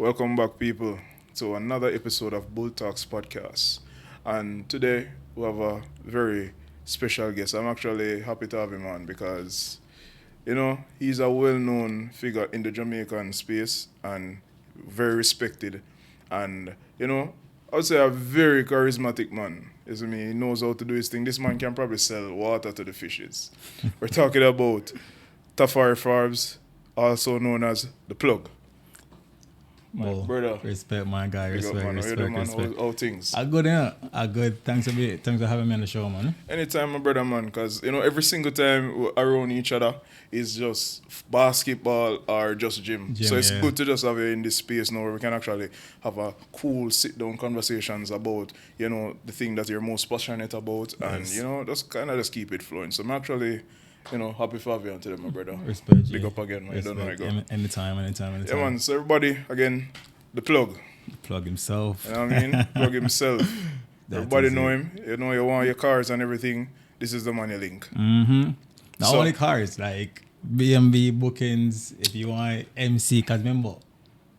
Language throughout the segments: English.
Welcome back, people, to another episode of Bull Talks podcast. And today we have a very special guest. I'm actually happy to have him on because, he's a well known figure in the Jamaican space and very respected. And, I would say a very charismatic man. He knows how to do his thing. This man can probably sell water to the fishes. We're talking about Tafari Forbes, also known as The Plug. My brother. Respect, my guy. Big up, Respect, man. respect, How you doing, man? respect. How things? I good, yeah. I good. Thanks for having me on the show, man. Anytime, my brother, man, because, every single time we're around each other is just basketball or just gym. So it's good to just have you in this space now where we can actually have a cool sit-down conversations about, the thing that you're most passionate about and, just kind of just keep it flowing. So I'm actually, happy for having you on today, my brother. Respect, Big up again, man. You don't know how it go. Anytime. Yeah, man. So everybody, again, The Plug. Plug himself. You know what I mean? Plug himself. Everybody know him. You want your cars and everything. This is the money link. Mm-hmm. Not only cars, like B&B bookings, if you want MC, because remember,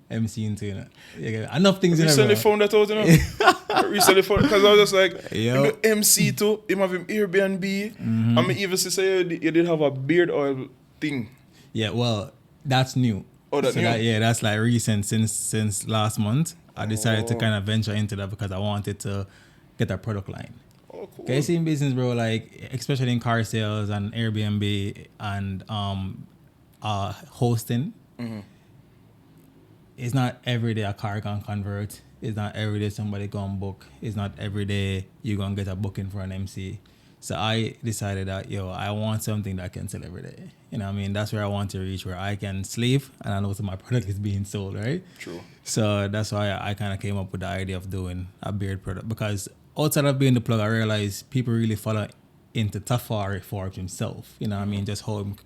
MC into enough things in there. Recently found that out, Recently found because I was just like, Yo. MC too, him have him Airbnb. I mean, even say you did have a beard oil thing. Yeah, well, that's new. Oh, that's new? That's like recent since last month. I decided to kind of venture into that because I wanted to get a product line. Oh, cool. Okay, see in business, bro, like especially in car sales and Airbnb and hosting. Mm-hmm. It's not every day a car can convert. It's not every day somebody can book. It's not every day you're gonna get a booking for an MC. So I decided that I want something that can sell every day. You know what I mean? That's where I want to reach, where I can sleep and I know that my product is being sold, right? True. So that's why I kind of came up with the idea of doing a beard product, because outside of being the plug, I realized people really follow into Tafari Forbes himself. You know what I mean? Just how him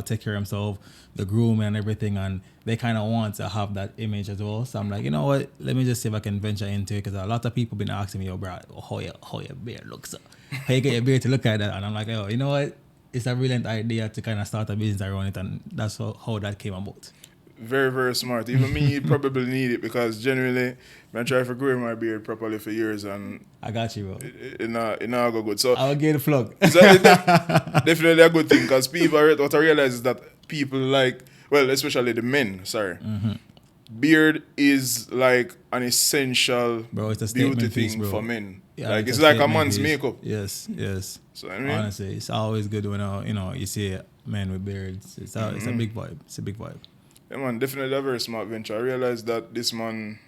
take care of himself, the grooming and everything, and they kind of want to have that image as well. So I'm like, you know what? Let me just see if I can venture into it, because a lot of people been asking me, yo, bro, how your beard looks. How you get your beard to look like that? And I'm like, oh, you know what? It's a brilliant idea to kind of start a business around it, and that's how that came about. Very, very smart. Even me probably need it, because genuinely, I try to grow my beard properly for years and I got you, bro. It not go good. So I'll get the plug. it's definitely a good thing, because what I realize is that people like, well, especially the men, beard is like an essential Bro, it's a beauty statement thing piece, bro. for men. Yeah, like it's like a statement man's piece. makeup. Yes. So I mean, Honestly, it's always good when you see men with beards. It's a big vibe. It's a big vibe. yeah, man, definitely a very smart venture. I realized that this man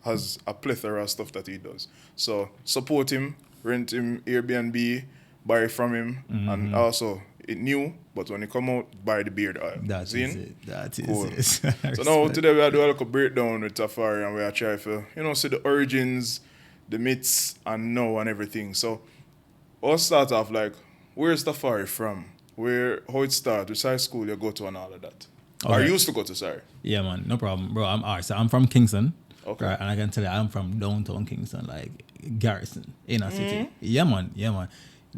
has a plethora of stuff that he does. So support him, rent him Airbnb, buy from him, and also it new, but when it come out, buy the beard oil. That See? is it. That is Cool. it. So now today we are doing a little breakdown with Tafari, and we are trying to see the origins, the myths, and now and everything. So I'll start off like, where's Tafari from? How it started, which high school you go to and all of that. Or Okay. you used to go to, sorry. Yeah, man, no problem, bro. So I'm from Kingston. Okay. Right, and I can tell you, I'm from downtown Kingston, like Garrison, inner city. Yeah, man.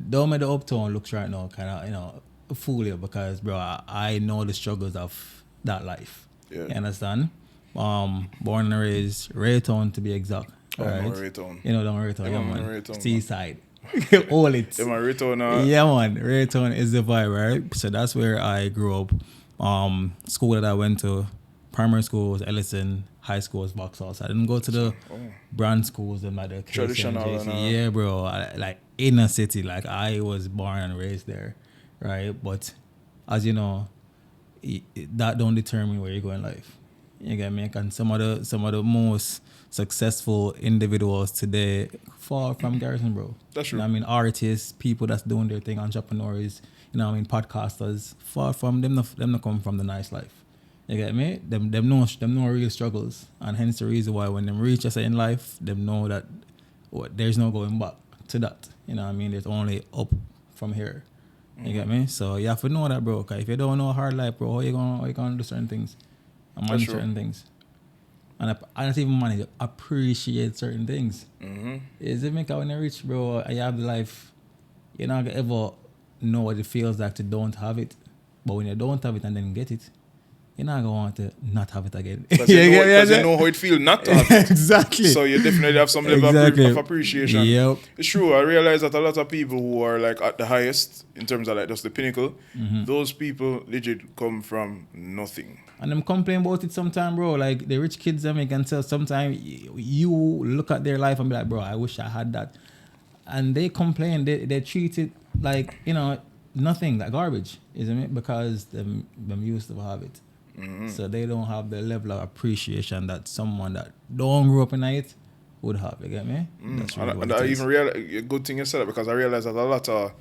Don't make the uptown looks right now kind of fool you, because, bro, I know the struggles of that life. Yeah. You understand? Born and raised Raytown, to be exact. Oh, right? no, Raytown. You know, don't Raytown, Yeah, yeah, man, man. Raytown, Seaside. All it. Yeah, man, Raytown. Yeah, man. Raytown is the vibe, right? So that's where I grew up. School that I went to, primary school was Ellison, high school was Vauxhall. So I didn't go to the brand schools and like the Traditional KCM, and, Yeah, bro. Like inner city, like I was born and raised there, right? But as you know, that don't determine where you go in life. You get me? And some of the most successful individuals today fall from Garrison, bro. That's true. You know what I mean? Artists, people that's doing their thing, entrepreneurs, you know what I mean, podcasters, far from them not come from the nice life. You get me? Them know real struggles. And hence the reason why when them reach a certain life, them know that there's no going back to that. You know what I mean? There's only up from here. You get me? So you have to know that, bro. Cause if you don't know a hard life, bro, how you gonna do certain things? And manage certain things. And I don't even manage to appreciate certain things. Is it make when you reach, bro, and you have the life, you're not gonna ever know what it feels like to don't have it. But when you don't have it and then get it, you're not gonna want to not have it again. Because you know how it feels not to have it. Exactly. So you definitely have some level of appreciation. Yep. It's true. I realize that a lot of people who are like at the highest in terms of like just the pinnacle, those people legit come from nothing. And them complain about it sometime, bro. Like the rich kids them, you can tell sometimes you look at their life and be like, bro, I wish I had that. And they complain, they treat it like, you know, nothing, like garbage, isn't it? Because them used to have it. So they don't have the level of appreciation that someone that don't grow up in it would have. You get me? That's really and I even realize a good thing you said that, because I realize that a lot of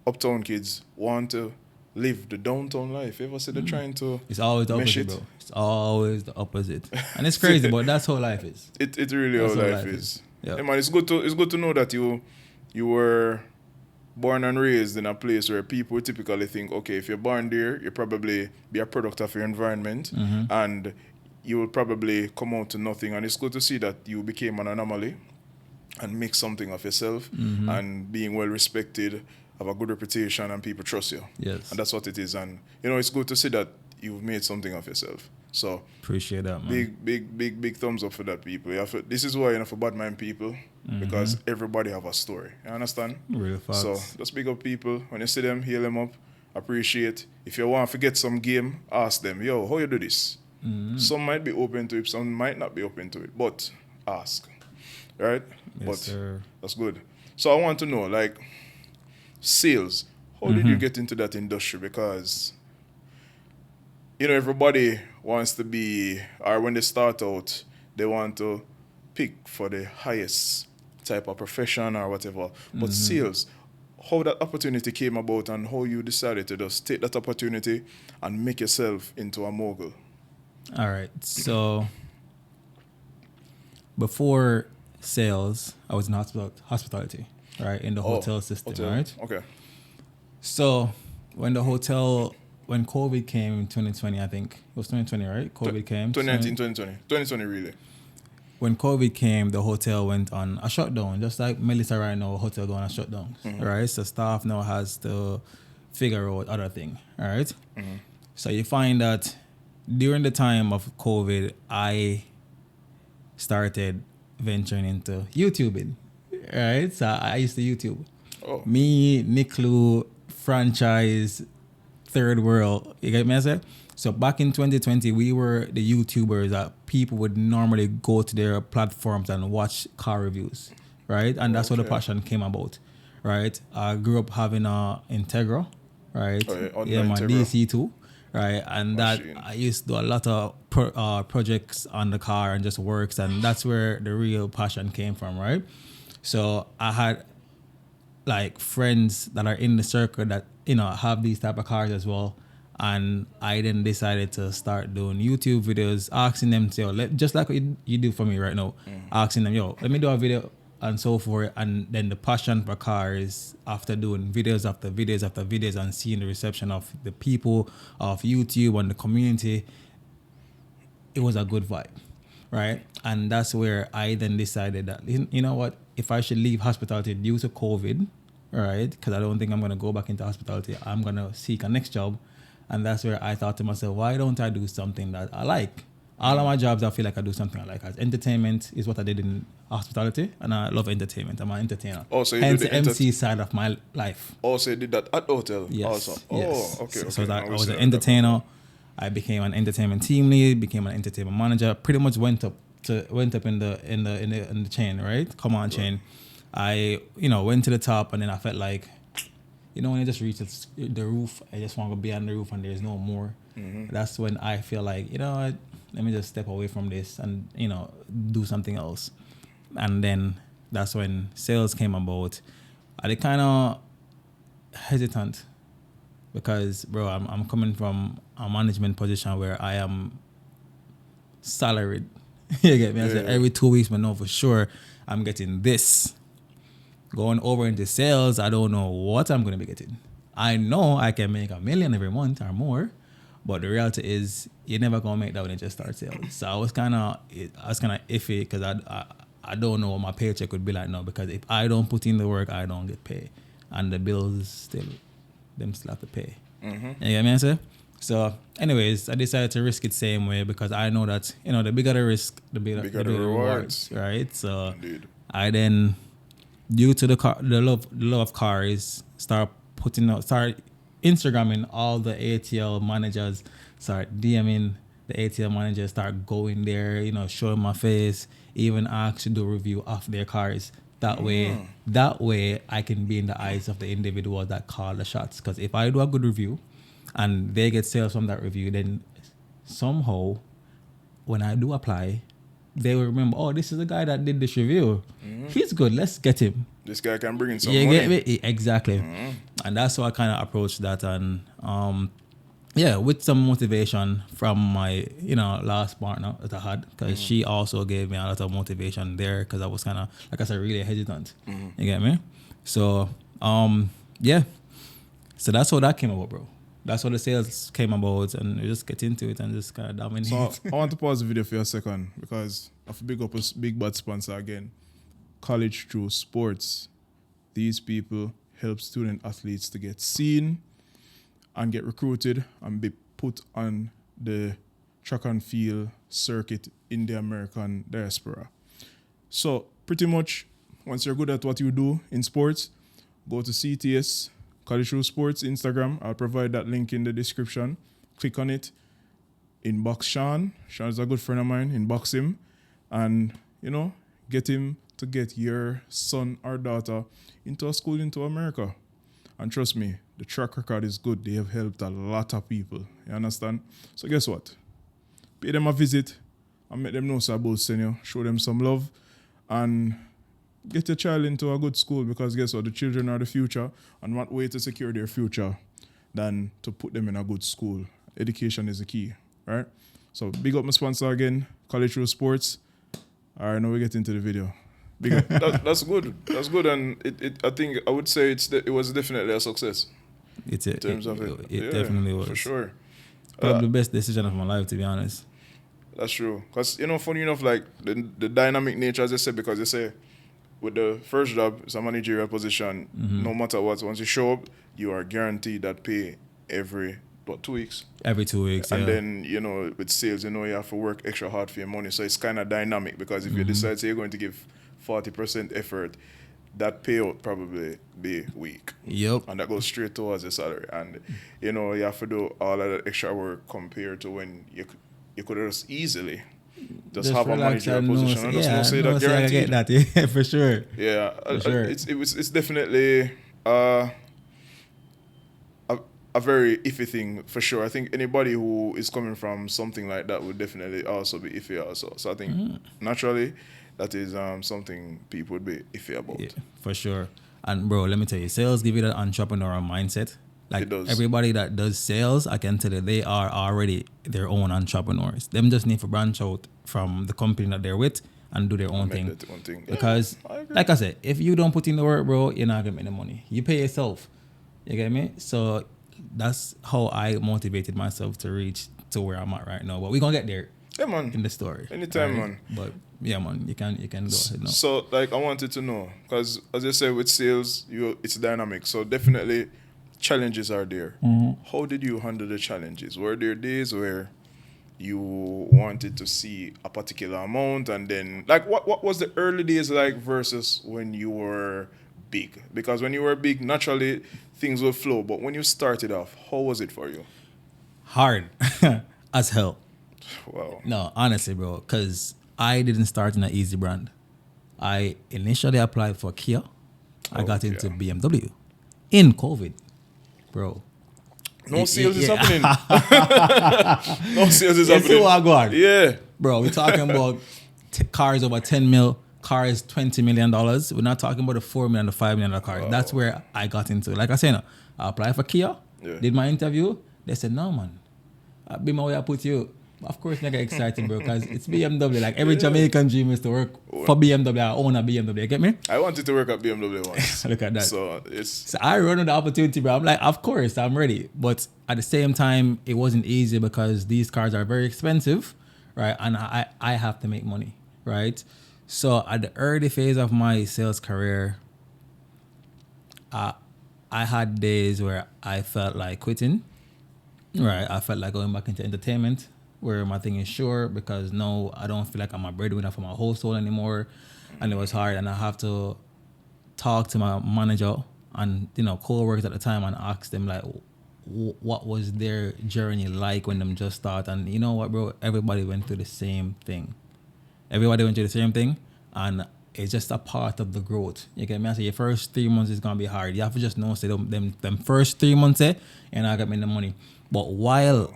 uptown kids want to live the downtown life. You ever see they're trying to It's always the opposite, bro. It's always the opposite. And it's crazy, but that's how life is. It really how life is. Yeah. Hey man, it's good to know that you were born and raised in a place where people typically think, okay, if you're born there, you probably be a product of your environment, and you will probably come out to nothing. And it's good to see that you became an anomaly and make something of yourself, and being well respected, have a good reputation, and people trust you. Yes. And that's what it is. And you know, it's good to see that you've made something of yourself. So appreciate that, man. Big thumbs up for that, people. This is why, you know, for bad mind people, because everybody have a story. You understand? Real facts. So just big up people. When you see them, heal them up, appreciate. If you want to forget some game, ask them, yo, how you do this? Some might be open to it, some might not be open to it, but ask. Right? Yes, but sir. That's good. So I want to know, like, sales. How did you get into that industry? Because, you know, everybody wants to be, or when they start out, they want to pick for the highest type of profession or whatever. But sales, how that opportunity came about and how you decided to just take that opportunity and make yourself into a mogul. All right. So before sales, I was in hospitality, right? In the hotel system, right? Okay. So when COVID came in 2020, I think it was 2020, right? COVID came. 2019, 2020. 2020, really. When COVID came, the hotel went on a shutdown, just like Melissa right now, hotel going on a shutdown, right? So staff now has to figure out other thing, all right? So you find that during the time of COVID, I started venturing into YouTubing, right? So I used to YouTube. Oh. Me, Niklu, franchise, third world. You get me? I say? So back in 2020, we were the YouTubers that people would normally go to their platforms and watch car reviews, right? And that's where the passion came about, right? I grew up having a Integra, right? Yeah, my Integra. DC2, right? And Machine. that I used to do a lot of projects on the car and just works, and that's where the real passion came from, right? So I had like friends that are in the circle that, you know, have these type of cars as well. And I then decided to start doing YouTube videos, asking them to, just like what you do for me right now, asking them, yo, let me do a video and so forth. And then the passion for cars, after doing videos after videos after videos and seeing the reception of the people, of YouTube and the community, it was a good vibe, right? And that's where I then decided that, you know what, if I should leave hospitality due to COVID, right, because I don't think I'm going to go back into hospitality, I'm going to seek a next job. And that's where I thought to myself, why don't I do something that I like? All of my jobs, I feel like I do something I like. As entertainment is what I did in hospitality, and I love entertainment. I'm an entertainer. Oh, so you hence do the MC side of my life. Also, you did that at the hotel? Yes. Also. Yes. Oh, okay. So I was an entertainer. I became an entertainment team lead, became an entertainment manager. Pretty much went up in the chain, right? Command chain. I went to the top, and then I felt like, when you just reach the roof, I just want to be on the roof and there's no more. That's when I feel like, let me just step away from this and, do something else. And then that's when sales came about. I was kind of hesitant because, bro, I'm coming from a management position where I am salaried. You get me? I said every 2 weeks, but no, for sure, I'm getting this. Going over into sales, I don't know what I'm going to be getting. I know I can make $1 million every month or more, but the reality is you're never going to make that when you just start sales. So I was kind of iffy because I don't know what my paycheck would be like now, because if I don't put in the work, I don't get paid. And the bills still have to pay. You get me, I say? So, anyways, I decided to risk it same way because I know that the bigger the risk, Bigger the the rewards, rewards. right? So, Indeed. I then, due to the love of cars, start Instagramming all the ATL managers, start DMing the ATL managers, start going there, showing my face, even ask to do review of their cars. That way, I can be in the eyes of the individual that call the shots. Because if I do a good review, and they get sales from that review, then somehow when I do apply, they will remember, oh, this is the guy that did this review. He's good. Let's get him. This guy can bring in some You money. get me? Exactly. And that's how I kind of approached that. And with some motivation from my last partner that I had, because she also gave me a lot of motivation there, because I was kind of, like I said, really hesitant. You get me? So so that's how that came about, bro. That's how the sales came about, and we just get into it and just kind of dominate. So I want to pause the video for a second because of big up a big bad sponsor again. College through sports. These people help student athletes to get seen and get recruited and be put on the track and field circuit in the American diaspora. So pretty much, once you're good at what you do in sports, go to CTS, College Through Sports, Instagram. I'll provide that link in the description. Click on it. Inbox Sean. Sean is a good friend of mine. Inbox him. And, get him to get your son or daughter into a school into America. And trust me, the track record is good. They have helped a lot of people. You understand? So guess what? Pay them a visit and make them know so about senior. Show them some love. And get your child into a good school, because guess what? The children are the future, and what way to secure their future than to put them in a good school. Education is the key, right? So big up my sponsor again, College Through Sports. All right, now we get into the video. Big up. That's good. That's good, and I think I would say it was definitely a success. In terms of it. It definitely was. For sure. Probably the best decision of my life, to be honest. That's true. Because, funny enough, like the dynamic nature, as I said, because they say with the first job, it's a managerial position. No matter what, once you show up, you are guaranteed that pay every 2 weeks. Every 2 weeks, And then, with sales, you have to work extra hard for your money. So it's kind of dynamic, because if you decide, say, you're going to give 40% effort, that payout probably be weak. Yep. And that goes straight towards the salary. And, you have to do all of that extra work compared to when you could just easily just have a managerial position. And just not say that guaranteed. I get that, yeah, for sure. Yeah. For sure. It's definitely a very iffy thing, for sure. I think anybody who is coming from something like that would definitely also be iffy also. So I think naturally that is something people would be iffy about. Yeah, for sure. And bro, let me tell you, sales give you that entrepreneurial mindset. Like It does. everybody that does sales, I can tell you, they are already their own entrepreneurs. Them just need to branch out from the company that they're with and do their own thing. That one thing. Because, like I said, if you don't put in the work, bro, you're not gonna make the money. You pay yourself. You get me? So that's how I motivated myself to reach to where I'm at right now. But we're gonna get there. Yeah, man. In the story. Anytime, right? man. But yeah, man, you can go ahead now. So, like, I wanted to know, because as I said, with sales, it's dynamic. So definitely challenges are there. How did you handle the challenges? Were there days where you wanted to see a particular amount, and then, like, what was the early days like versus when you were big? Because when you were big, naturally things will flow. But when you started off, how was it for you? Hard as hell. Wow. No, honestly, bro, because I didn't start in an easy brand. I initially applied for Kia. I got into BMW in COVID, bro. No sales is happening. No sales is happening. See what I got? Yeah. Bro, we're talking about cars over 10 mil, cars $20 million. We're not talking about the $4 million, the $5 million cars. Wow. That's where I got into. Like I said, no, I applied for Kia, did my interview. They said, no, man, I'll be my way I put you. Of course, I get excited, bro, because it's BMW. Like, every Jamaican dream is to work for BMW. I own a BMW. You get me? I wanted to work at BMW once. Look at that. So I run on the opportunity, bro. I'm like, of course, I'm ready. But at the same time, it wasn't easy because these cars are very expensive, right? And I have to make money, right? So at the early phase of my sales career, I had days where I felt like quitting. Right. I felt like going back into entertainment where my thing is sure because no, I don't feel like I'm a breadwinner for my household anymore. And it was hard and I have to talk to my manager and co-workers at the time and ask them like what was their journey like when them just start. And you know what, bro, everybody went through the same thing. And it's just a part of the growth. You get me? I say your first 3 months is gonna be hard. You have to just know say them first 3 months and I got me the money. But while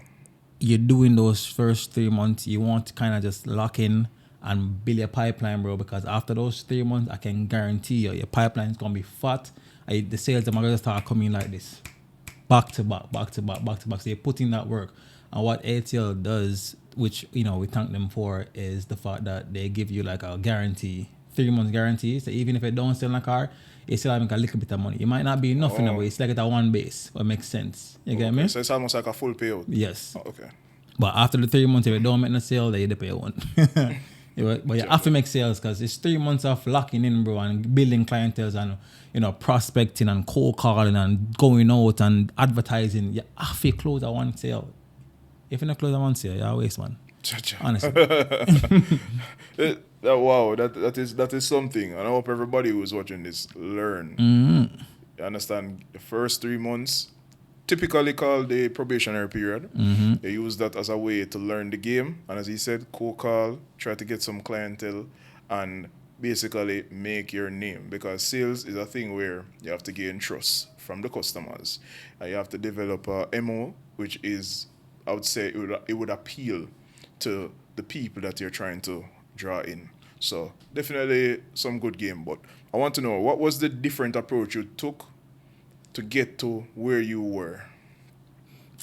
you're doing those first 3 months, you want to kind of just lock in and build your pipeline, bro, because after those 3 months, I can guarantee you your pipeline is gonna be fat. The sales are gonna start coming like this, back to back, back to back, back to back. So you put in that work. And what ATL does, which we thank them for, is the fact that they give you like a guarantee, 3 months guarantee. So even if it don't sell a car, you still make a little bit of money. It might not be enough in a way. It's like at a one base, but it makes sense. You get me? So it's almost like a full payout. Yes. Oh, okay. But after the 3 months, if you don't make no sale, then you pay one. But you have to make sales because it's 3 months of locking in, bro, and building clientele and prospecting and cold calling and going out and advertising. You have to close at one sale. If you don't close at one sale, you're a waste, man. Honestly. Wow, that is something. And I hope everybody who's watching this learn. Mm-hmm. You understand the first 3 months, typically called the probationary period. Mm-hmm. They use that as a way to learn the game. And as he said, cold call, try to get some clientele and basically make your name. Because sales is a thing where you have to gain trust from the customers. And you have to develop a MO, which is, I would say, it would appeal to the people that you're trying to draw in. So definitely some good game. But I want to know, what was the different approach you took to get to where you were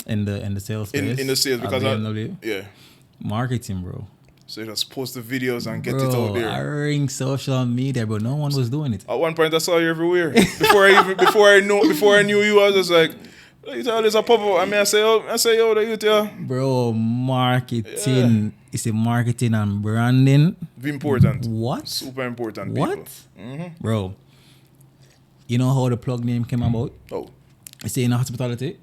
in the sales space? In the sales, because yeah, marketing, bro. So you just post the videos and get Bro, it out there. I ring social media, but no one was doing it. At one point, I saw you everywhere. Before I knew you, I was just like, there's a pop up. I mean, I say, yo, the youth, yeah. Bro, marketing. Yeah. It's a marketing and branding. Important. What? Super important. What? Mm-hmm. Bro, you know how the plug name came about? Oh. It's in hospitality.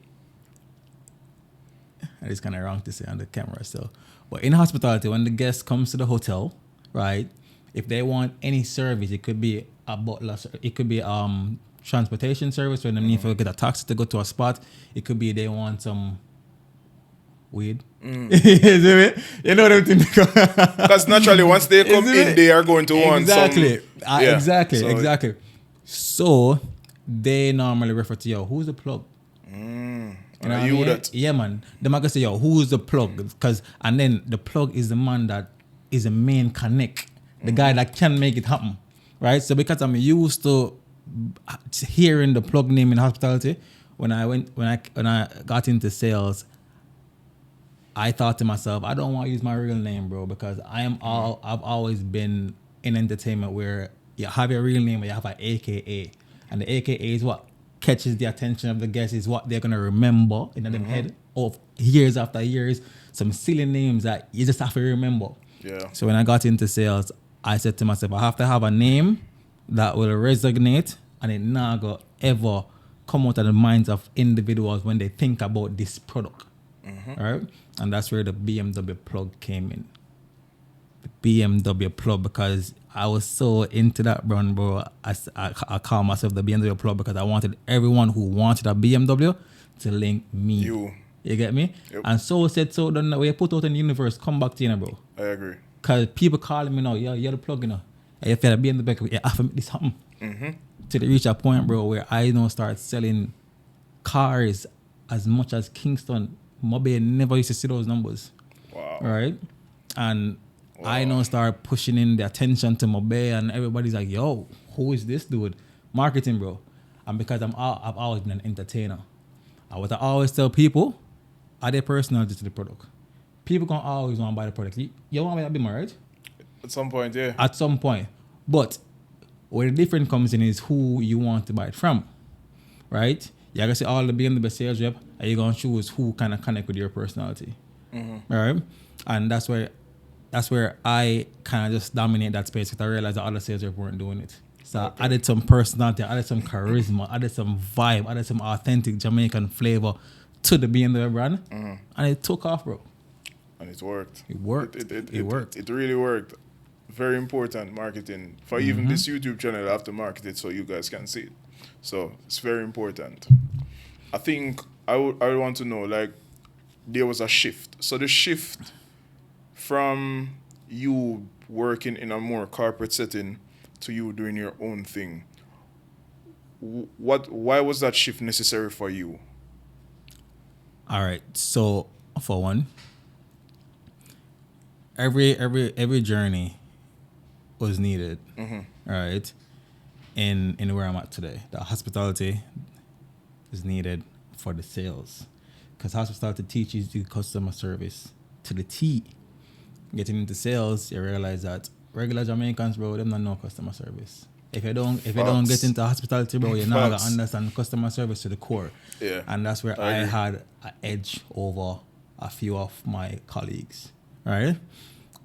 It's kind of wrong to say on the camera, so. But in hospitality, when the guest comes to the hotel, right? If they want any service, it could be a butler, it could be transportation service when they need to get a taxi to go to a spot. It could be they want some weed. You know what I'm thinking? Because naturally, once they come in, they are going to want some. Exactly. So they normally refer to, yo, who's the plug? You know you that? Yeah, man. They might say, yo, who's the plug? And then the plug is the man that is the main connect, the guy that can make it happen, right? So because I'm used to hearing the plug name in hospitality, when I got into sales, I thought to myself, I don't want to use my real name, bro, because I've always been in entertainment where you have your real name, but you have an AKA, and the AKA is what catches the attention of the guests, is what they're gonna remember in their head of years after years. Some silly names that you just have to remember. Yeah. So when I got into sales, I said to myself, I have to have a name that will resonate and it not go ever come out of the minds of individuals when they think about this product. Right? And that's where the BMW plug came in. The BMW plug, because I was so into that brand, bro. I call myself the BMW plug because I wanted everyone who wanted a BMW to link me. You get me? Yep. And so said, so done. When you put out in the universe, come back to you, bro. I agree. Because people calling me now, you're the plug, you know. If you're the BMW, you have to make this happen. Till they reach a point, bro, where I start selling cars as much as Kingston. Mobile never used to see those numbers. Wow. Right? And I start pushing in the attention to Mobile, and everybody's like, yo, who is this dude? Marketing, bro. And because I've always been an entertainer, I always tell people, are they personality to the product? People can always want to buy the product. You want me to be married? At some point, yeah. At some point. But where the difference comes in is who you want to buy it from. Right? You're going to say all the BMW sales rep, and you're going to choose who kind of connect with your personality. Right? And that's where I kind of just dominate that space because I realized that other sales reps weren't doing it. So I added some personality, I added some charisma, I added some vibe, I added some authentic Jamaican flavor to the BMW brand, and it took off, bro. And it worked. It worked. It worked. It really worked. Very important marketing. For even this YouTube channel, I have to market it so you guys can see it. So it's very important. I think I would want to know, like, there was a shift. So the shift from you working in a more corporate setting to you doing your own thing. Why was that shift necessary for you? All right. So for one, every journey was needed. All right. In where I'm at today, the hospitality is needed for the sales, because hospitality teaches you customer service to the T. Getting into sales, you realize that regular Jamaicans, bro, them not know customer service. If you don't get into hospitality, bro, you're not gonna understand customer service to the core. Yeah. And that's where I had an edge over a few of my colleagues. Right?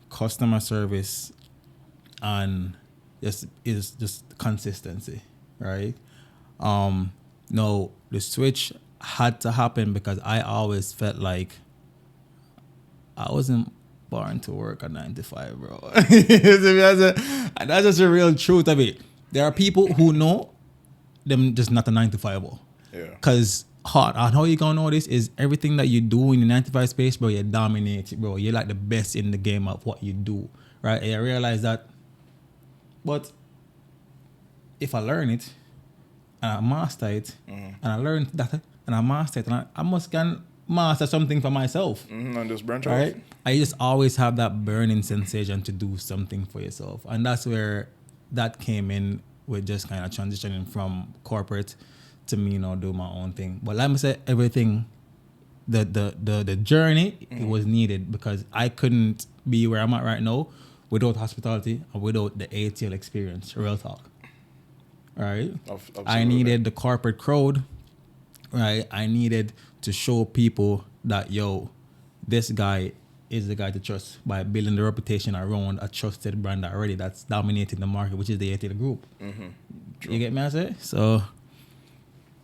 Customer service and just consistency. Right? No, the switch had to happen because I always felt like I wasn't born to work at 9 to 5, bro. And that's just the real truth of it. There are people who know them just not a 9 to 5, bro. Yeah. Because how you gonna know this is everything that you do in the 9 to 5 space, bro, you dominate it, bro. You're like the best in the game of what you do, right? And you realize that. But if I learn it and I master it, and I learn that and I master it, and I must can master something for myself. And just branch right? out. I just always have that burning sensation to do something for yourself. And that's where that came in with just kind of transitioning from corporate to me, do my own thing. But like I said, everything, the journey, it was needed because I couldn't be where I'm at right now without hospitality and without the ATL experience, real talk. Right? I needed the corporate crowd, right? I needed to show people that, this guy is the guy to trust by building the reputation around a trusted brand already that's dominating the market, which is the ATL group. You get me? I say? So,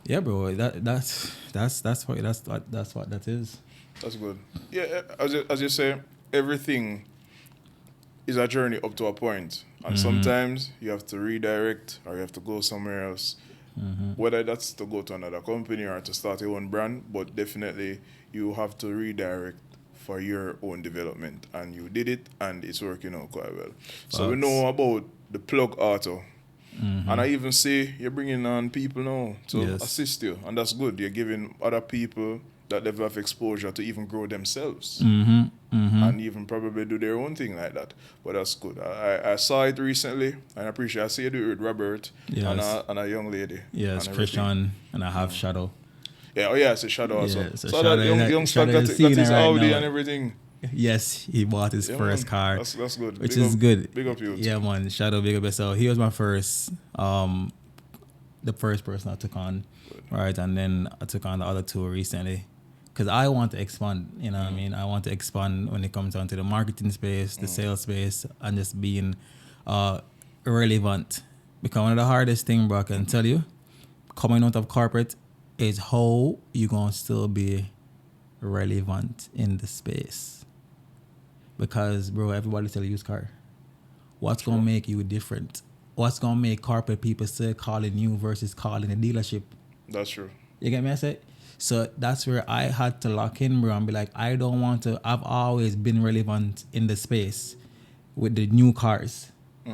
yeah, bro, that's what that is. That's good. Yeah, as you say, everything is a journey up to a point, and sometimes you have to redirect or you have to go somewhere else. Whether that's to go to another company or to start your own brand, but definitely you have to redirect for your own development, and you did it, and it's working out quite well. So we know about the Plug Auto, and I even see you're bringing on people now to assist you, and that's good. You're giving other people that level of exposure to even grow themselves, and even probably do their own thing like that. But that's good. I saw it recently, and I see you do it with Robert and a young lady. Yes, Christian, and I have Shadow. Yeah, it's a Shadow also. Yeah, so Shadow, that young stuff got his right Audi now. And everything. Yes, he bought his first car. That's good. Which is good. Big up you. Yeah, man. Shadow, big up. So he was my first, the first person I took on, right? And then I took on the other two recently. Because I want to expand, what I mean? I want to expand when it comes down to the marketing space, the sales space, and just being relevant. Because one of the hardest things, bro, I can tell you, coming out of corporate, is how you going to still be relevant in the space. Because, bro, everybody sell a used car. What's going to make you different? What's going to make corporate people still calling you versus calling a dealership? That's true. You get me? I say? So that's where I had to lock in, bro, and be like, I don't want to. I've always been relevant in the space with the new cars.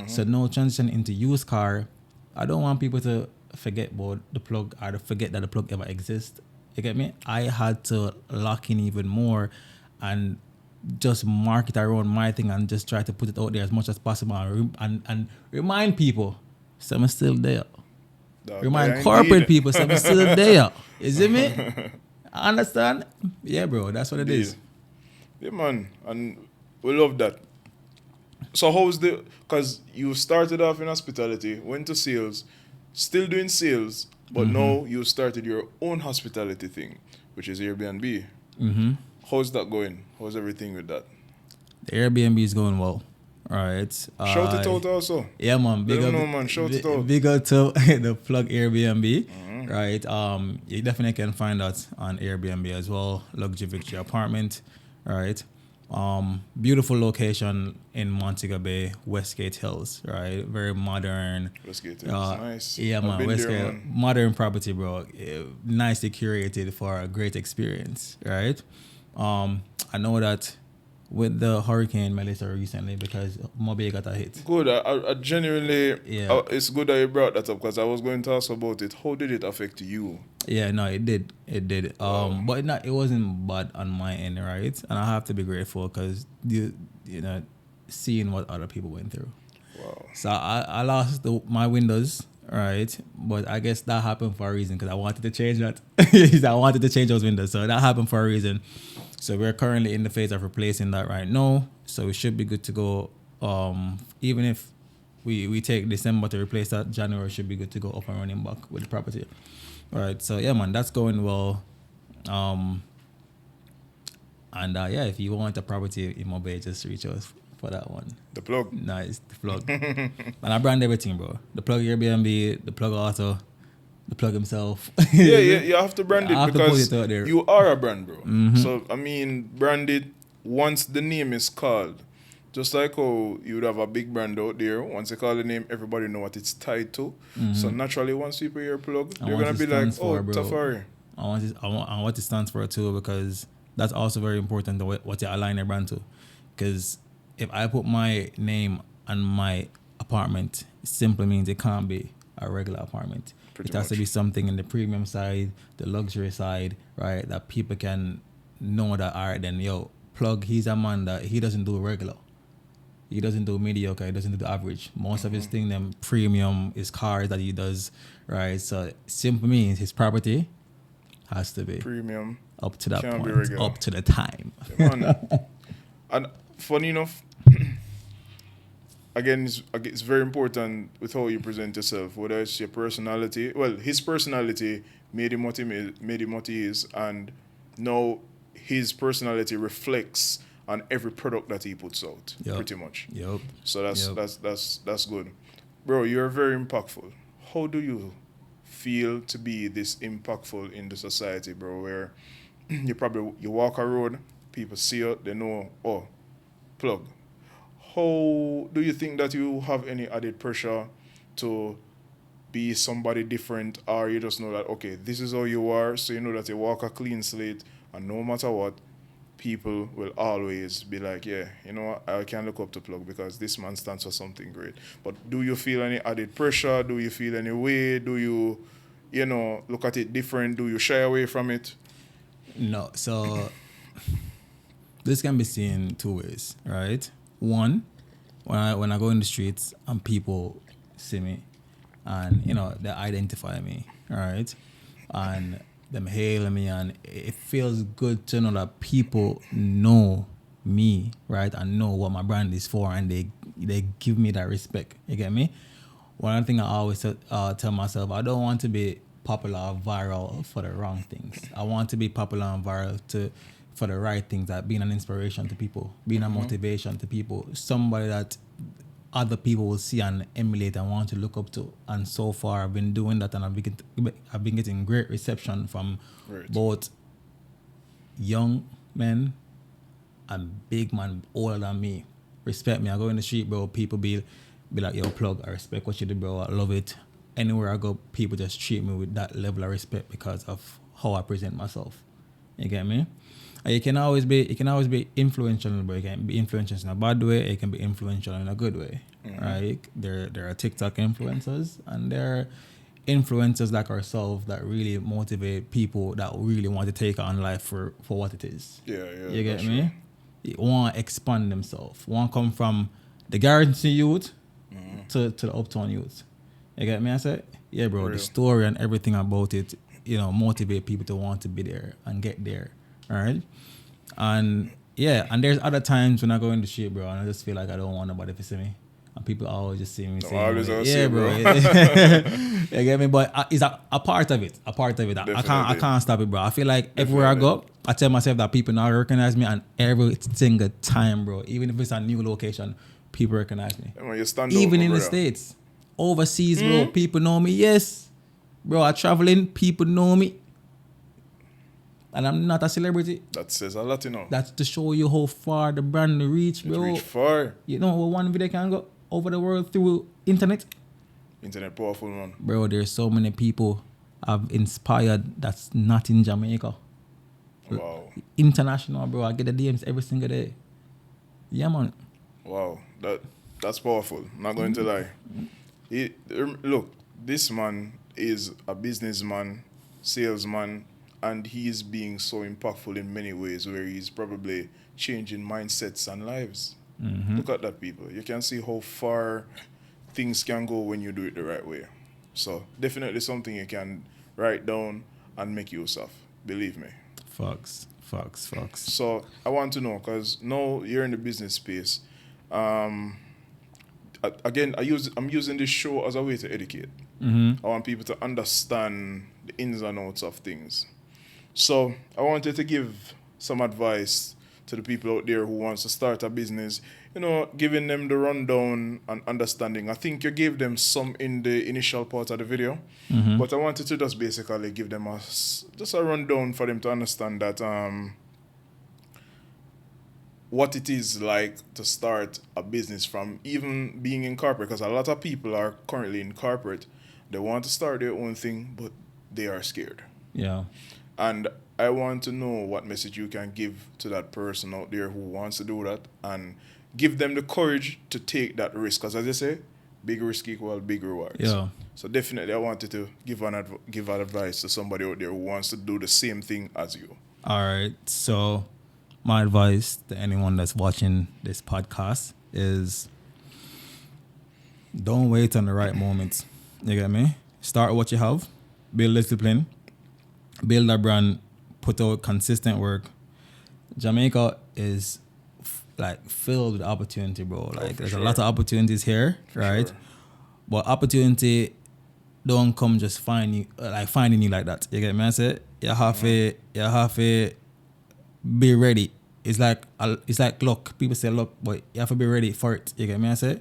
So no transition into used car. I don't want people to forget about the plug or to forget that the plug ever exists. You get me? I had to lock in even more and just market around my thing and just try to put it out there as much as possible and remind people, so I'm still there. Remind corporate people, so I'm still there. Is it me? I understand? Yeah, bro, that's what it is. Yeah, man, and we love that. So because you started off in hospitality, went to sales, still doing sales, but now you started your own hospitality thing, which is Airbnb. How's that going? How's everything with that? The Airbnb is going well. All right. Shout it out also. Yeah, man. Big up, man. Shout it out. Big up to the Plug Airbnb. right? You definitely can find that on Airbnb as well. Luxury Victory apartment, right? Beautiful location in Montego Bay, Westgate Hills, right? Very modern. Westgate is nice. Yeah, I've man. been there, Westgate, man. modern property, bro. Nicely curated for a great experience, right? I know that with the Hurricane Melissa recently because Mobay got a hit. Good. I genuinely. Yeah. It's good that you brought that up because I was going to ask about it. How did it affect you? Yeah, no, it did. It did. But it wasn't bad on my end, right? And I have to be grateful because you know, seeing what other people went through. Wow. So I lost my windows, right? But I guess that happened for a reason because I wanted to change that. I wanted to change those windows, so that happened for a reason. So we're currently in the phase of replacing that right now. So we should be good to go. Even if we take December to replace that, January should be good to go up and running back with the property. All right, so yeah, man, that's going well. Yeah, if you want a property in Mobay, just reach us for that one. The plug. Nice, the plug. And I brand everything, bro. The plug Airbnb, the plug auto, the plug himself. Yeah, you have to brand it because it out there. you are a brand, bro. So I mean, brand it once the name is called. Just like how you would have a big brand out there, once they call the name, everybody know what it's tied to. So naturally, once people hear plug, they're gonna be like, "Oh, Tafari." I want what it stands for too, because that's also very important. What you align your brand to, because if I put my name on my apartment, it simply means it can't be a regular apartment. It has to be something in the premium side, the luxury side, right? That people can know that, all right, then, yo, plug, he's a man that he doesn't do regular. He doesn't do mediocre. He doesn't do the average. Most of his thing, them premium, is cars that he does, right? So simply means his property has to be Premium. up to that Can't be point, regular. up to the time. Man. And funny enough, again, it's very important with how you present yourself, whether it's your personality. Well, his personality made him what he is, and now his personality reflects on every product that he puts out, pretty much. Yep. So that's good, bro. You're very impactful. How do you feel to be this impactful in the society, bro? Where you walk a road, people see you, they know, oh, plug. How do you think that you have any added pressure to be somebody different, or you just know that, okay, this is how you are, so you know that you walk a clean slate, and no matter what, people will always be like, yeah, you know what, I can look up to Plug because this man stands for something great. But do you feel any added pressure? Do you feel any way? Do you, look at it different? Do you shy away from it? No, so this can be seen two ways, right? One, when I go in the streets and people see me and, they identify me, right? And them hailing me, and it feels good to know that people know me, right? And know what my brand is for, and they give me that respect. You get me? One of the things I always tell myself, I don't want to be popular or viral for the wrong things. I want to be popular and viral for the right things, that being an inspiration to people, being a motivation to people, somebody that other people will see and emulate and want to look up to. And so far, I've been doing that, and I've been getting great reception from both young men and big man older than me. Respect me. I go in the street, bro. People be like, yo, Plug, I respect what you do, bro. I love it. Anywhere I go, people just treat me with that level of respect because of how I present myself. You get me? And it can always be influential, but it can be influential in a bad way. It can be influential in a good way, right? There are TikTok influencers, and there are influencers like ourselves that really motivate people that really want to take on life for what it is. Yeah. You get me? They want to expand themselves. Want to come from the Garrison youth to the uptown youth. You get me? I said, yeah, bro. The story and everything about it, motivate people to want to be there and get there. All right. And yeah, and there's other times when I go in the street, bro, and I just feel like I don't want nobody to see me. And people always just see me saying, yeah, bro. You get me? But it's a part of it. I can't stop it, bro. I feel like everywhere I go, I tell myself that people now recognize me, and every single time, bro, even if it's a new location, people recognize me. Yeah, man, you stand even out, in brother. the States, overseas, bro, people know me. Yes. Bro, I traveling, people know me. And I'm not a celebrity. That says a lot, you know. That's to show you how far the brand reach, It bro. reach far. You know, one video can go over the world through internet. Internet powerful, man. Bro, there's so many people I've inspired that's not in Jamaica. Wow. International, bro. I get the DMs every single day. Yeah, man. Wow. That's powerful. I'm not going to lie. Look, this man is a businessman, salesman, and he is being so impactful in many ways where he's probably changing mindsets and lives. Look at that, people. You can see how far things can go when you do it the right way. So definitely something you can write down and make use of. Believe me. Facts. So I want to know, because now you're in the business space. Again, I'm using this show as a way to educate. I want people to understand the ins and outs of things. So I wanted to give some advice to the people out there who wants to start a business, you know, giving them the rundown and understanding. I think you gave them some in the initial part of the video, but I wanted to just basically give them just a rundown for them to understand that what it is like to start a business from even being in corporate, because a lot of people are currently in corporate. They want to start their own thing, but they are scared. Yeah. And I want to know what message you can give to that person out there who wants to do that and give them the courage to take that risk. Because as I say, big risk equal big rewards. Yeah. So definitely I wanted to give an advice to somebody out there who wants to do the same thing as you. All right. So my advice to anyone that's watching this podcast is don't wait on the right moment. You get me? Start what you have. Build discipline. Build a brand. Put out consistent work. Jamaica is filled with opportunity, bro. There's a lot of opportunities here, right? Sure. But opportunity don't come just finding you like that. You get me? I say you have to be ready. It's like luck. People say luck, but you have to be ready for it. You get me? I say,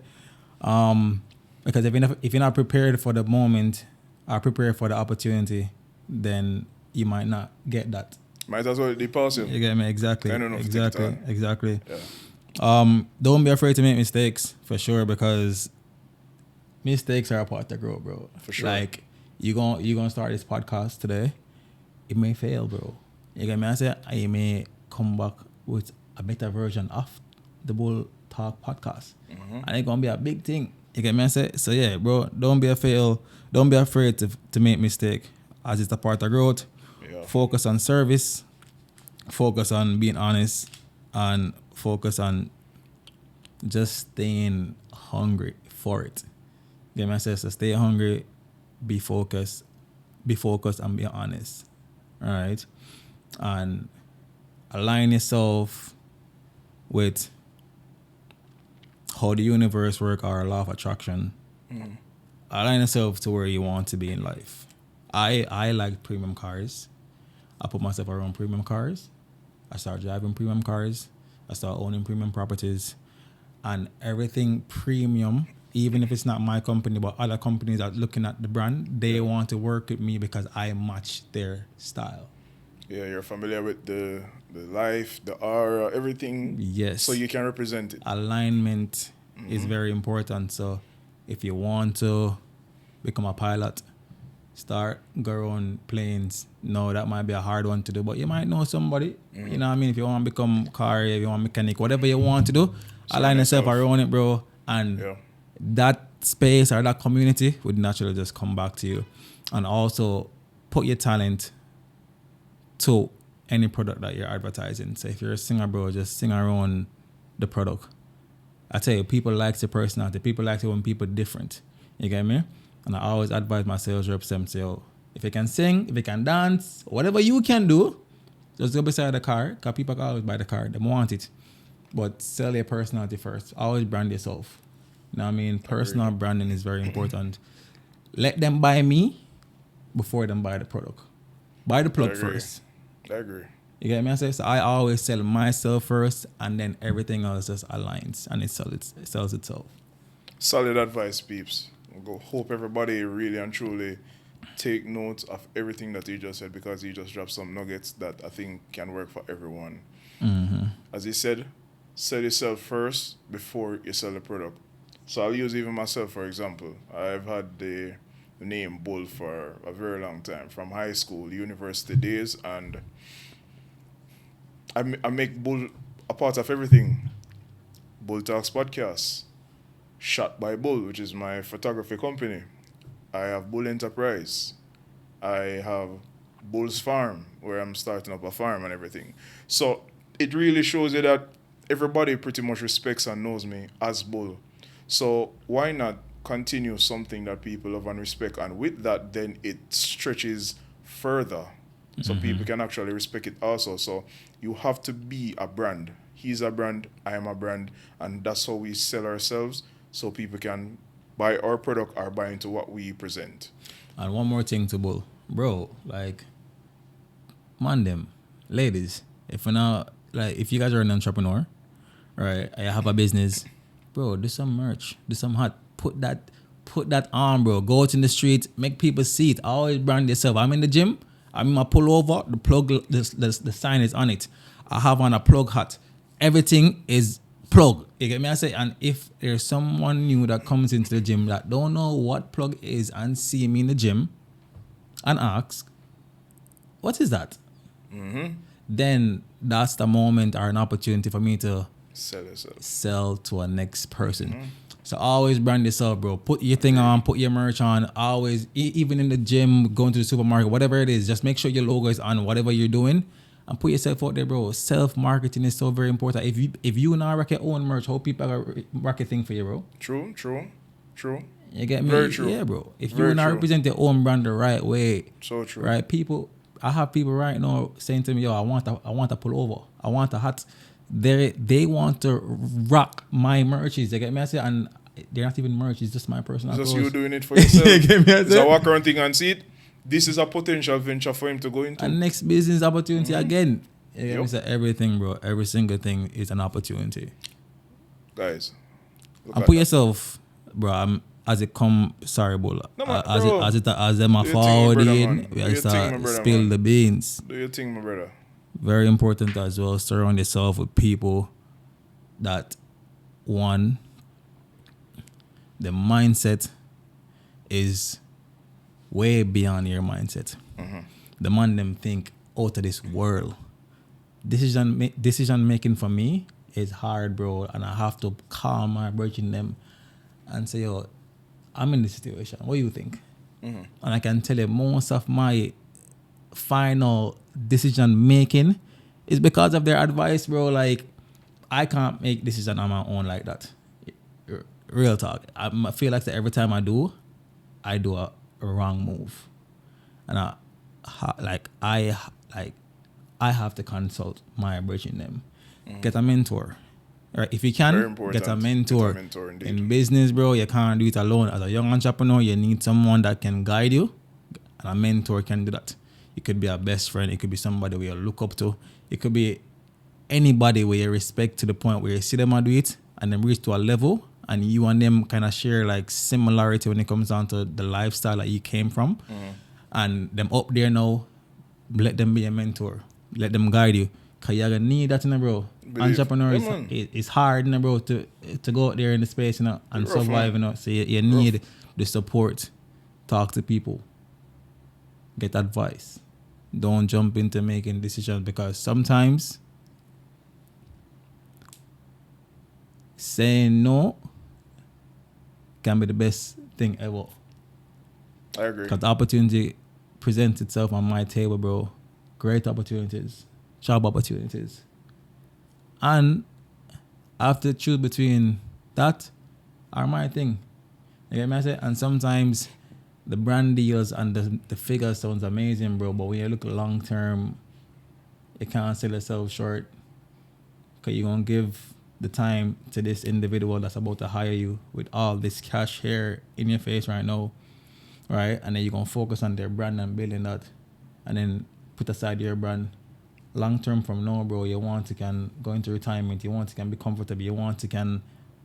because if you're not prepared for the moment or prepared for the opportunity, then you might not get that. Might as well be passive. You get me? Exactly. I don't know if you take it on. Exactly. Yeah. Don't be afraid to make mistakes, for sure, because mistakes are a part of growth, bro. For sure. Like you gonna start this podcast today, it may fail, bro. You get me? I say you may come back with a better version of the Bull Talk podcast, and it's gonna be a big thing. You get me? I say so, yeah, bro. Don't be afraid to make mistake, as it's a part of growth. Yeah. Focus on service, focus on being honest, and focus on just staying hungry for it. Get me? I say so. Stay hungry, be focused, and be honest. All right, and align yourself with how the universe works or law of attraction. Align yourself to where you want to be in life. I like premium cars. I put myself around premium cars. I start driving premium cars. I start owning premium properties. And everything premium, even if it's not my company, but other companies are looking at the brand, they want to work with me because I match their style. Yeah, you're familiar with the life, the aura, everything. Yes. So you can represent it. Alignment is very important. So if you want to become a pilot, start go around planes. No, that might be a hard one to do, but you might know somebody. You know what I mean? If you want to become car, if you want mechanic, whatever you want to do, align yourself around it, bro. And that space or that community would naturally just come back to you. And also put your talent to any product that you're advertising. So if you're a singer, bro, just sing around the product. I tell you, people like your personality. People like it when people different. You get me? And I always advise my sales reps them, say, oh, if you can sing, if you can dance, whatever you can do, just go beside the car, because people can always buy the car. They want it. But sell your personality first. Always brand yourself. You know what I mean? Personal branding is very important. Let them buy me before them buy the product. Buy the plug first. I agree. You get me? I say, so I always sell myself first, and then everything else just aligns and it sells itself. Solid advice, peeps. Hope everybody really and truly take note of everything that he just said because he just dropped some nuggets that I think can work for everyone. Mm-hmm. As he said, sell yourself first before you sell the product. So I'll use even myself for example. I've had the name Bull for a very long time, from high school, university days, and I make Bull a part of everything. Bull Talks podcast, Shot by Bull, which is my photography company. I have Bull Enterprise. I have Bull's Farm, where I'm starting up a farm and everything. So it really shows you that everybody pretty much respects and knows me as Bull. So why not continue something that people love and respect? And with that, then it stretches further. So people can actually respect it also. So you have to be a brand. He's a brand, I am a brand, and that's how we sell ourselves so people can buy our product or buy into what we present. And one more thing to Bull. Bro, like, man them, ladies, if you now, like, if you guys are an entrepreneur, right, I have a business, bro, do some merch, do some hot, put that on, bro. Go out in the street, make people see it. Always brand yourself. I'm in the gym, I'm in my pullover, the plug, the sign is on it. I have on a plug hat. Everything is plug. You get me? I say, and if there's someone new that comes into the gym that don't know what plug is and see me in the gym and ask, what is that? Then that's the moment or an opportunity for me to Sell yourself. sell to a next person. So always brand yourself, bro. Put your thing on, put your merch on. Always, even in the gym, going to the supermarket, whatever it is, just make sure your logo is on whatever you're doing and put yourself out there, bro. Self-marketing is so very important. If you not rock your own merch, how people are rock a thing for you, bro? True. You get me? Very true. Yeah, bro. If Very you not true. represent your own brand the right way, So true. right? I have people right now saying to me, yo, I want a pullover. I want a hat. They want to rock my merches. You get me? I say, and they're not even merch. It's just my personal Just clothes. you doing it for yourself. You get me? I It's say? a walk around thing and see it. This is a potential venture for him to go into. And next business opportunity again. You get me? Yep. So everything, bro. Every single thing is an opportunity. Guys, look And at put that. yourself, bro. As it come, sorry, bro. No, man, As bro. them are Do your thing, my forward brother, in, man. we Do have your thing, start my brother, spill man. the beans. Do your thing, my brother. Very important as well. Surround yourself with people that, one, the mindset is way beyond your mindset. The man them think out of this world. Decision making for me is hard, bro, and I have to calm my bridging them and say, yo, I'm in this situation. What do you think? And I can tell you most of my final decision making is because of their advice, bro. Like, I can't make decision on my own like that. Real talk. I feel like that every time I do a wrong move, and I have to consult my bridging them. Get a mentor. Right? If you Very can, important. get a mentor. Get a mentor, indeed. In business, bro, you can't do it alone. As a young entrepreneur, you need someone that can guide you, and a mentor can do that. It could be a best friend. It could be somebody where you look up to. It could be anybody where you respect to the point where you see them do it and then reach to a level and you and them kind of share like similarity when it comes down to the lifestyle that you came from. And them up there now, let them be a mentor. Let them guide you. Because you're going to need that, bro. Believe. Entrepreneur Yeah, man. it's hard, bro, to go out there in the space, and Rough, survive, man. So you need the support. Talk to people. Get advice. Don't jump into making decisions because sometimes saying no can be the best thing ever. I agree. Because the opportunity presents itself on my table, bro. Great opportunities, job opportunities. And I have to choose between that or my thing. You get me? I say? And sometimes the brand deals and the figure sounds amazing, bro. But when you look long term, you can't sell yourself short. Because you're going to give the time to this individual that's about to hire you with all this cash here in your face right now. Right? And then you're going to focus on their brand and building that. And then put aside your brand. Long term from now, bro, you want to can go into retirement. You want to can be comfortable. You want to can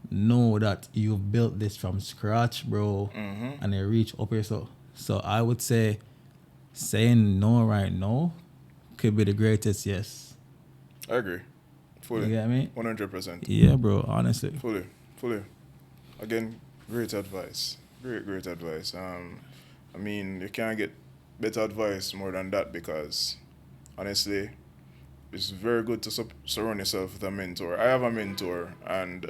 know that you've built this from scratch, bro. And you reach up here. So So I would say saying no right now could be the greatest yes. I agree. Fully. You get me? 100%. Yeah, bro, honestly. Fully. Again, great advice. Great advice. I mean, you can't get better advice more than that because, honestly, it's very good to surround yourself with a mentor. I have a mentor, and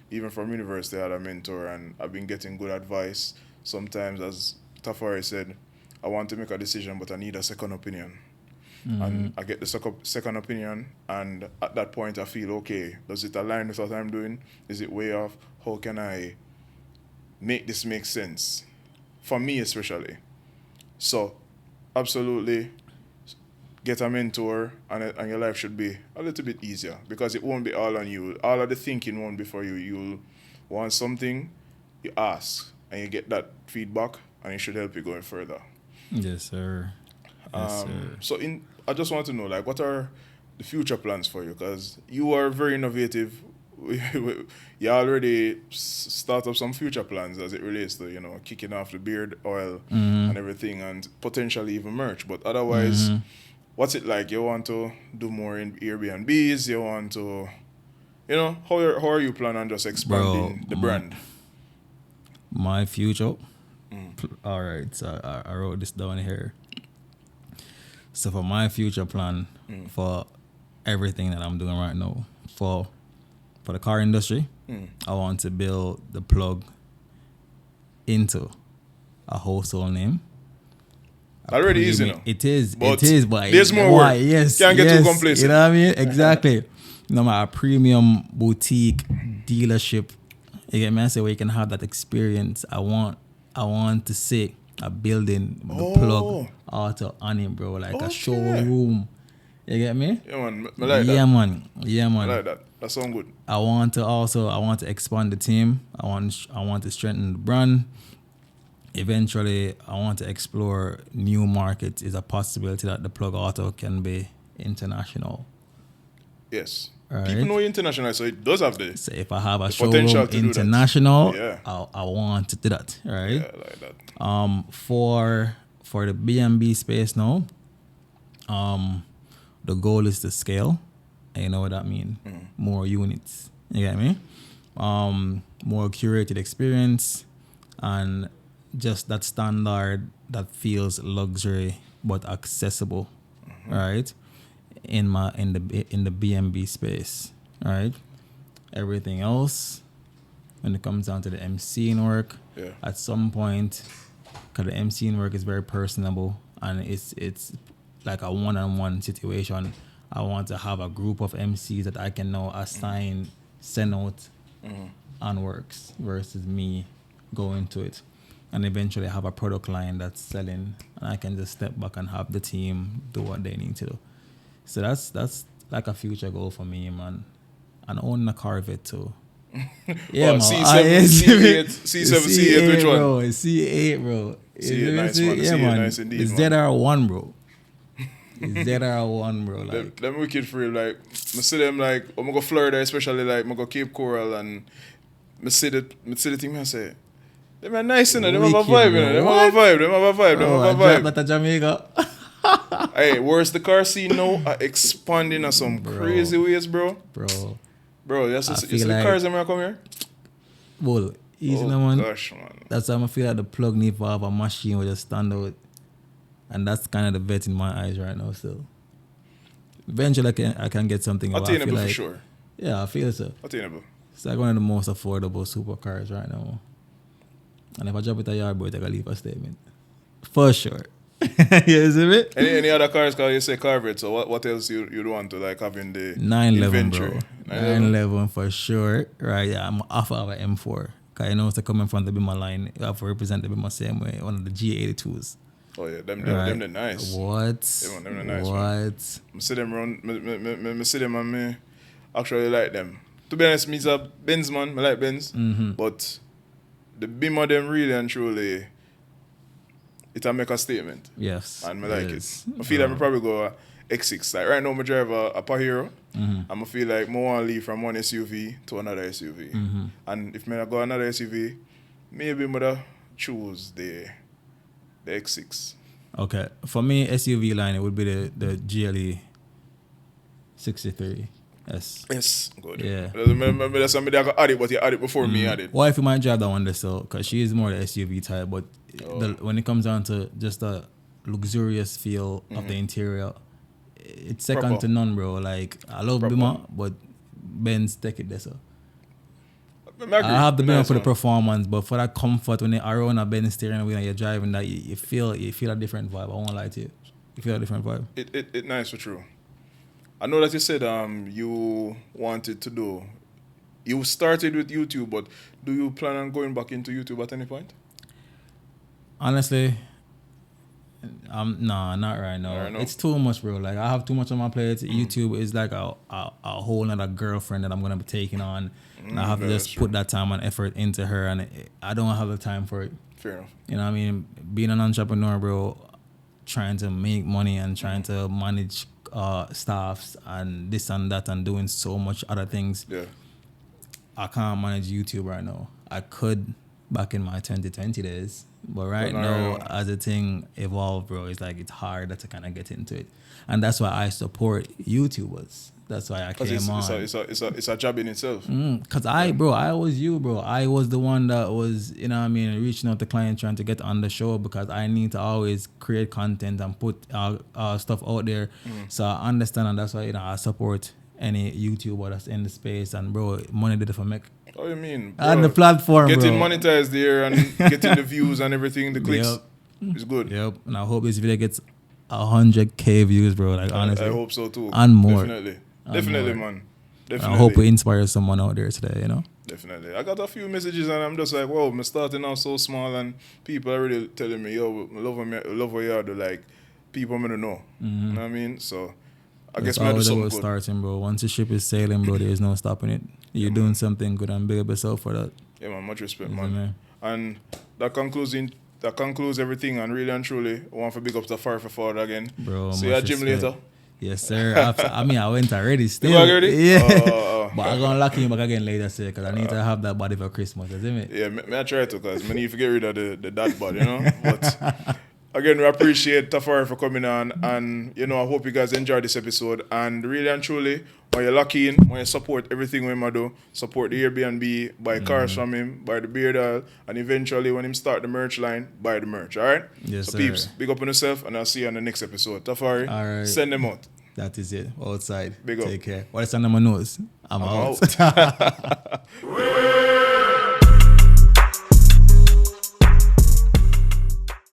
even from university, I had a mentor, and I've been getting good advice. Sometimes, as Tafari said, I want to make a decision, but I need a second opinion. And I get the second opinion, and at that point, I feel, okay, does it align with what I'm doing? Is it way off? How can I make this make sense? For me, especially. So, absolutely, get a mentor, and your life should be a little bit easier because it won't be all on you. All of the thinking won't be for you. You'll want something, you ask, and you get that feedback, and it should help you going further. Yes, sir. Yes, sir. So, I just want to know, like, what are the future plans for you? Because you are very innovative. You already start up some future plans as it relates to, kicking off the beard oil and everything, and potentially even merch. But otherwise, what's it like? You want to do more in Airbnbs? You want to, how are you planning on just expanding the brand? My future. All right, so I wrote this down here. So for my future plan for everything that I'm doing right now, for the car industry, I want to build the plug into a household name. Already easy now. It is, but there's more work. Yes, Can't get too complacent. You know what I mean? Exactly. A premium boutique dealership. You get me? I say where you can have that experience. I want to see a building with the plug auto on it, bro, like a showroom. You get me? Yeah, man. I like yeah, that. man. Yeah, man. I like that. That sounds good. I want to expand the team. I want to strengthen the brand. Eventually, I want to explore new markets. Is a possibility that the plug auto can be international. Yes. Right. People know international, so it does have the. So if I have a showroom international, I want to do that. Right. Yeah, I like that. For the B&B space now, the goal is to scale. And you know what that means? More units. You get me? More curated experience, and just that standard that feels luxury but accessible, right? In the B&B space, right? Everything else, when it comes down to the MCing work, at some point, because the MCing work is very personable and it's like a one-on-one situation. I want to have a group of MCs that I can now assign, send out on works versus me going to it. And eventually have a product line that's selling, and I can just step back and have the team do what they need to do. So that's like a future goal for me, man. And owning a Corvette too. Yeah, man. C7, C8, which one? Bro, C8, bro. C8, nice, man. Yeah, C8, man. nice indeed, It's man. ZR1, bro. It's ZR1, bro. Like, them wicked for you. Like, I see them, like, I'm going to go Florida, especially, like, I'm going to go Cape Coral, and I see the thing, I say, them are nice, you know. Them have a vibe, you know. Them have a vibe. That Jamaica. Hey, where's the car scene now? Expanding in some crazy ways, bro. Bro, you see the cars that come here? Well, easy now, man. Gosh, man. That's why I feel like the plug need to have a machine where just stand out. And that's kind of the vet in my eyes right now still. Eventually I can get something. Attainable for sure. Yeah, I feel so. Attainable. It's like one of the most affordable supercars right now. And if I drop it at yard, boy, I can leave a statement. For sure. You see me? Any other cars, because you say Corvette, so what else you'd want to like have in the 911, inventory? bro. 911 for sure. Right, yeah, I'm off of an M4. Because you know it's to come in front of my line. You have to represent the Bima same way. One of the G82s. Oh yeah, them they're nice. What? Them they're nice. What? Man. I see them around. I see them and me actually like them. To be honest, me's a Benz man. I like Benz, but the Bima them really and truly, it'll make a statement. Yes. And I like it. I feel like I probably go a X6. Like right now, I drive a Pajero. And I feel like I want to leave from one SUV to another SUV. And if I go another SUV, maybe I choose the The X6. Okay. For me, SUV line, it would be the GLE 63. Yes, good. Yeah. Remember that's somebody that add it, but you add it before me add it. Wife might drive that one there, so because she is more the SUV type, but when it comes down to just the luxurious feel of the interior, it's second Proper. to none, bro. Like I love Proper. Beamer, but Benz take it there, so. I agree. I have the Beamer Nice for the one. performance, but for that comfort when you're around a Benz steering wheel and you're driving, that you feel a different vibe. I won't lie to you. You feel a different vibe. It nice for true. I know that you said you wanted to do. You started with YouTube, but do you plan on going back into YouTube at any point? Honestly, nah, not right now. Right now? It's too much, bro. Like I have too much on my plate. YouTube is like a whole other girlfriend that I'm gonna be taking on, and I have to yeah, just that's put that time and effort into her, and I don't have the time for it. Fair enough. You know what I mean? Being an entrepreneur, bro, trying to make money and trying to manage staffs and this and that and doing so much other things. Yeah. I can't manage YouTube right now. I could back in my 2020 days, but right not now, right now. as the thing evolved, bro, it's like it's hard to kind of get into it, and that's why I support YouTubers. That's why I came on. It's a job in itself. Cause I was you, bro. I was the one that was, you know what I mean, reaching out to clients trying to get on the show because I need to always create content and put stuff out there. So I understand, and that's why I support any YouTuber that's in the space. And bro, money did it for me. Oh, you mean? Bro, And the platform, getting bro. monetized there and getting the views and everything, the clicks, is good. Yep. And I hope this video gets 100K views, bro. Like honestly, I hope so too. And more. Definitely, man. Definitely. I hope we inspire someone out there today. Definitely. I got a few messages and I'm just like, whoa, I'm starting out so small and people are really telling me, yo, I love what you do. Like, people I'm going to know. You know what I mean? So, I guess That's I do all something was good. starting, bro. Once the ship is sailing, bro, there's no stopping it. You're doing something good and big up yourself for that. Yeah, man. Much respect, Yes, man. man. And that concludes everything. And really and truly, I want to big up the Fire for Forward again. Bro, See you at gym later. Yes, sir. I went already still. You already? Yeah. But I'm going to lock you back again later, sir, because I need to have that body for Christmas, isn't it? Yeah, may I try to, because I need to get rid of the dad bod, But again, we appreciate Tafari for coming on, and I hope you guys enjoyed this episode. And really and truly, when you lock in, when you support everything we do, support the Airbnb, buy cars from him, buy the beard oil, and eventually when him start the merch line, buy the merch. All right? Yes, so sir. peeps, big up on yourself, and I'll see you on the next episode. Tafari, All right. send them out. That is it. Outside. Big up. Take care. What's under my nose? I'm out. out.